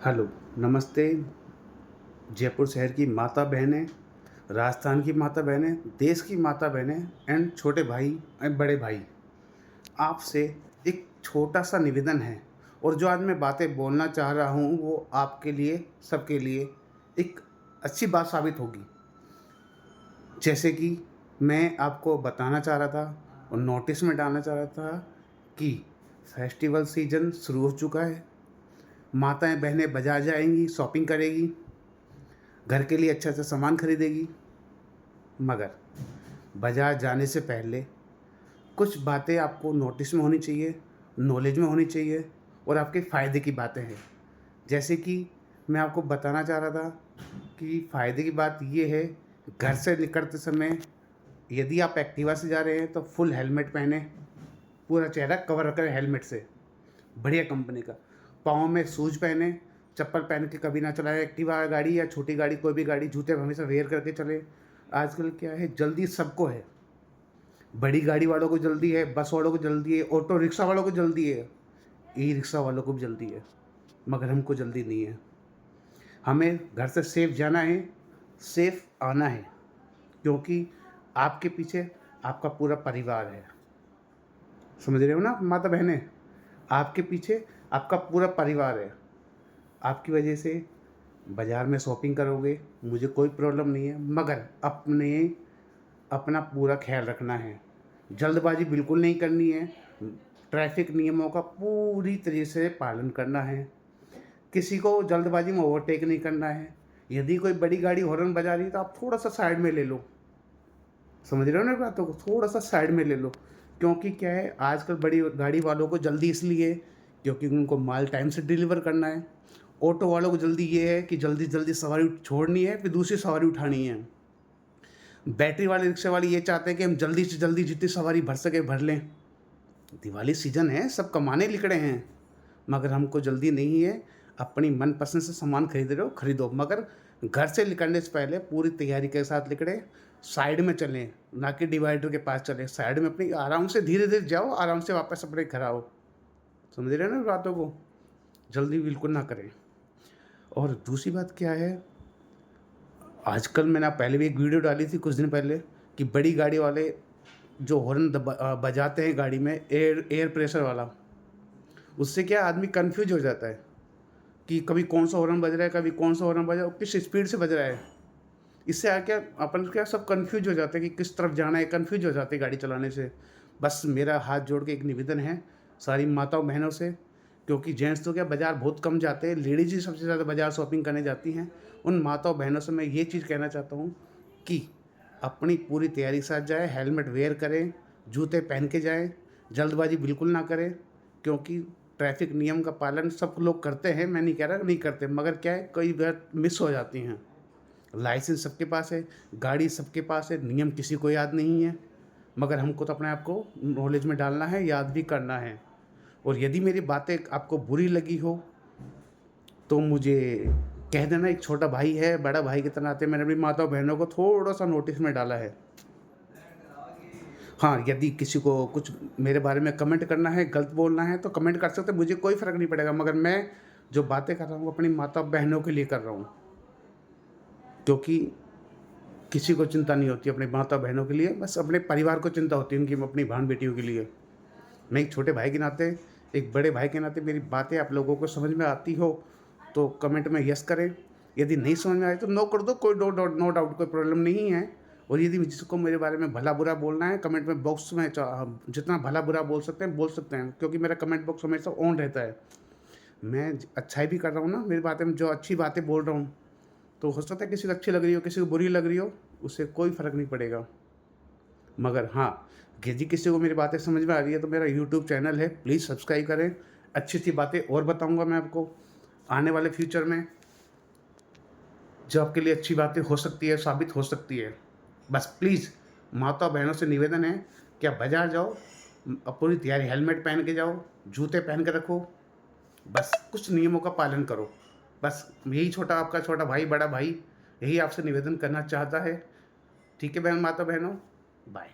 Hello, नमस्ते। जयपुर शहर की माता बहनें, राजस्थान की माता बहनें, देश की माता बहनें एंड छोटे भाई एंड बड़े भाई, आपसे एक छोटा-सा निवेदन है और जो आज मैं बातें बोलना चाह रहा हूँ, वो आपके लिए, सबके लिए एक अच्छी बात साबित होगी। जैसे कि मैं आपको बताना चाह रहा था और नोटिस में डालना चाह रहा था कि फेस्टिवल सीज़न शुरू हो चुका है। माताएँ, बहनें बाज़ार जाएँगी, शॉपिंग करेगी, घर के लिए अच्छा-अच्छा सामान खरीदेगी, मगर बाज़ार जाने से पहले कुछ बातें आपको नोटिस में होनी चाहिए, नॉलेज में होनी चाहिए और आपके फ़ायदे की बातें हैं। जैसे कि मैं आपको बताना चाह रहा था कि फ़ायदे की बात ये है, घर से निकलते समय यदि आप एक्टिवा से जा रहे हैं तो फुल हेलमेट पहनें, पूरा चेहरा कवर करें हेलमेट से, बढ़िया कंपनी का। पाँव में शूज़ पहनें, चप्पल पहन के कभी ना चलाएँ एक्टिवा गाड़ी या छोटी गाड़ी, कोई भी गाड़ी, जूते हमेशा वेयर करके चलें। आजकल क्या है, जल्दी सबको है। बड़ी गाड़ी वालों को जल्दी है, बस वालों को जल्दी है, ऑटो रिक्शा वालों को जल्दी है, ई-रिक्शा वालों को भी जल्दी है, मगर हमको जल्दी नहीं है। हमें घर से सेफ जाना है, सेफ आना है, क्योंकि आपके पीछे आपका पूरा परिवार है। समझ रहे हो ना माता बहनें? आपके पीछे आपका पूरा परिवार है। आपकी वजह से बाज़ार में शॉपिंग करोगे, मुझे कोई प्रॉब्लम नहीं है, मगर अपना पूरा ख़्याल रखना है। जल्दबाज़ी बिल्कुल नहीं करनी है। ट्रैफ़िक नियमों का पूरी तरह से पालन करना है। किसी को जल्दबाज़ी में ओवरटेक नहीं करना है। यदि कोई बड़ी गाड़ी हॉर्न बजा रही है तो आप थोड़ा-सा साइड में ले लो। समझ रहे हो ना बातों को? थोड़ा-सा साइड में ले लो। क्योंकि क्या है, आजकल बड़ी गाड़ी वालों को जल्दी इसलिए है क्योंकि उनको माल टाइम से डिलीवर करना है। ऑटो वालों को जल्दी ये है कि जल्दी-जल्दी सवारी छोड़नी है, फिर दूसरी सवारी उठानी है। बैटरी वाले रिक्शा वाले ये चाहते हैं कि हम जल्दी से जल्दी जितनी सवारी भर सके भर लें। दिवाली सीज़न है, सब कमाने निकले हैं, मगर हमको जल्दी नहीं है। अपनी मनपसंद से सामान खरीद रहे हो, खरीदो, मगर घर से निकलने से पहले पूरी तैयारी के साथ निकलें। साइड में चलें, ना कि डिवाइडर के पास चलें। साइड में अपनी आराम से धीरे-धीरे जाओ, आराम से वापस अपने घर आओ। समझ रहे हो ना बातों को? जल्दी बिल्कुल ना करें। और दूसरी बात क्या है, आजकल मैंने पहले भी एक वीडियो डाली थी कुछ दिन पहले कि बड़ी गाड़ी वाले जो हॉर्न बजाते हैं गाड़ी में, एयर प्रेशर वाला, उससे क्या आदमी कन्फ्यूज हो जाता है कि कभी कौन सा हॉर्न बज रहा है, कभी कौन सा हॉर्न बज रहा है और किस स्पीड से बज रहा है। इससे क्या अपन क्या सब कन्फ्यूज हो जाते हैं कि किस तरफ जाना है, कन्फ्यूज हो जाते हैं गाड़ी चलाने से। बस मेरा हाथ जोड़ के एक निवेदन है सारी माताओं बहनों से, क्योंकि जेंट्स तो क्या बाज़ार बहुत कम जाते हैं, लेडीज़ ही सबसे ज़्यादा बाज़ार शॉपिंग करने जाती हैं। उन माताओं बहनों से मैं ये चीज़ कहना चाहता हूँ कि अपनी पूरी तैयारी के साथ जाएँ, हेलमेट वेयर करें, जूते पहन के जाएँ, जल्दबाज़ी बिल्कुल ना करें, क्योंकि ट्रैफ़िक नियम का पालन सब लोग करते हैं, मैं नहीं कह रहा नहीं करते, मगर क्या है, कई बार मिस हो जाती हैं। लाइसेंस सबके पास है, गाड़ी सबके पास है, नियम किसी को याद नहीं है, मगर हमको तो अपने आप को नॉलेज में डालना है, याद भी करना है। और यदि मेरी बातें आपको बुरी लगी हो, तो मुझे कह देना। एक छोटा भाई है, बड़ा भाई के नाते मैंने अपनी माताओं बहनों को थोड़ा-सा नोटिस में डाला है। हाँ, यदि किसी को कुछ मेरे बारे में कमेंट करना है, गलत बोलना है तो कमेंट कर सकते हैं, मुझे कोई फ़र्क नहीं पड़ेगा, मगर मैं जो बातें कर रहा हूँ अपनी माता बहनों के लिए कर रहा हूँ। क्योंकि किसी को चिंता नहीं होती अपनी माता बहनों के लिए, बस अपने परिवार को चिंता होती है उनकी अपनी बहन बेटियों के लिए। मैं एक छोटे भाई के नाते, एक बड़े भाई के नाते मेरी बातें आप लोगों को समझ में आती हो तो कमेंट में यस करें। यदि नहीं समझ में आए तो नो कर दो, कोई नो डाउट, कोई प्रॉब्लम नहीं है। और यदि जिसको मेरे बारे में भला बुरा बोलना है, कमेंट में बॉक्स में जितना भला बुरा बोल सकते हैं बोल सकते हैं, क्योंकि मेरा कमेंट बॉक्स हमेशा ऑन रहता है। मैं अच्छाई भी कर रहा हूँ ना, मेरी बातें में जो अच्छी बातें बोल रहा हूँ, तो हो सकता है किसी को अच्छी लग रही हो, किसी को बुरी लग रही हो, उससे कोई फ़र्क नहीं पड़ेगा। मगर हाँ, यदि किसी को मेरी बातें समझ में आ रही है तो मेरा यूट्यूब चैनल है, प्लीज़ सब्सक्राइब करें। अच्छी-अच्छी बातें और बताऊँगा मैं आपको आने वाले फ्यूचर में, जो आपके लिए अच्छी बातें हो सकती है, साबित हो सकती है। बस प्लीज़ माता-बहनों से निवेदन है कि आप बाज़ार जाओ, पूरी तैयारी हेलमेट पहन के जाओ, जूते पहन के रखो, बस कुछ नियमों का पालन करो। बस यही छोटा आपका छोटा भाई, बड़ा भाई यही आपसे निवेदन करना चाहता है। ठीक है बहन माता-बहनों, बाय।